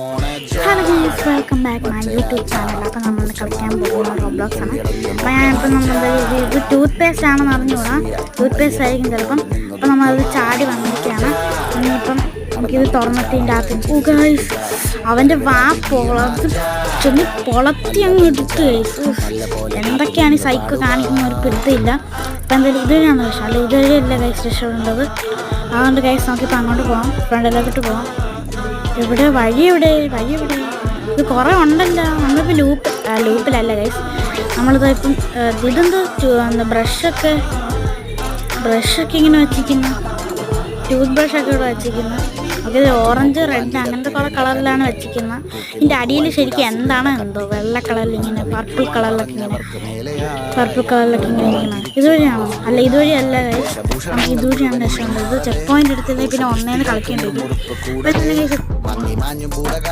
Hello guys, welcome back my YouTube channel. അപ്പോൾ നമ്മൾ കളിക്കാൻ പോകുന്ന റോബ്ലോക്സ് ആണ്. അപ്പോൾ ഞാനിപ്പോൾ ഇത് ടൂത്ത് പേസ്റ്റ് ആണെന്ന് അറിഞ്ഞുകൂടാ, ടൂത്ത് പേസ്റ്റ് ആയിരിക്കും ചിലപ്പം. അപ്പോൾ നമ്മളത് ചാടി വന്നിരിക്കുകയാണ്. ഇനിയിപ്പം നമുക്കിത് തുറന്നിട്ട് ഇതിൻ്റെ അകത്ത് ഗൈസ് അവൻ്റെ ചെന്ന് പൊളത്തി അങ്ങ് എടുത്ത് ഗൈസ്. എന്തൊക്കെയാണ് ഈ സൈക്കോ കാണിക്കുന്ന ഒരു പിടുത്തില്ല. അപ്പോൾ എന്തായാലും ഇതുവരെയാണ് വിഷം, അല്ല ഇതുവരെയല്ല ഗൈസ് രക്ഷപ്പെടുന്നത്. അതുകൊണ്ട് ഗൈസ് നമുക്കിപ്പോൾ അങ്ങോട്ട് പോകാം, ഫ്രണ്ടിലോട്ട് പോകാം. വഴി എവിടെ ഇത് കുറേ ഉണ്ടല്ലോ. നമ്മളിപ്പോൾ ലൂപ്പിലല്ല ഗൈസ്, നമ്മളിത് ഇപ്പം ഇതെന്ത് ബ്രഷൊക്കെ ഇങ്ങനെ വെച്ചിരിക്കുന്നു, ടൂത്ത് ബ്രഷൊക്കെ ഇവിടെ വെച്ചിരിക്കുന്നു. അത് ഓറഞ്ച് റെഡ് അങ്ങനത്തെ കുറേ കളറിലാണ് വെച്ചിരിക്കുന്നത്. ഇതിൻ്റെ അടിയിൽ ശരിക്കും എന്താണ് എന്തോ വെള്ള കളറിൽ ഇങ്ങനെ പർപ്പിൾ കളറിലൊക്കെ ഇങ്ങനെ ഇരിക്കണം. ഇതുവഴിയാണോ? അല്ല ഇതുവഴി അല്ല ഗൈസ്, നമുക്ക് ഇതുവഴിയാണ് രക്ഷയുണ്ട്. ഇത് ചെക്ക് പോയിന്റ് എടുത്തില്ലെങ്കിൽ പിന്നെ ഒന്നേന്ന് കളിക്കേണ്ടി വരും.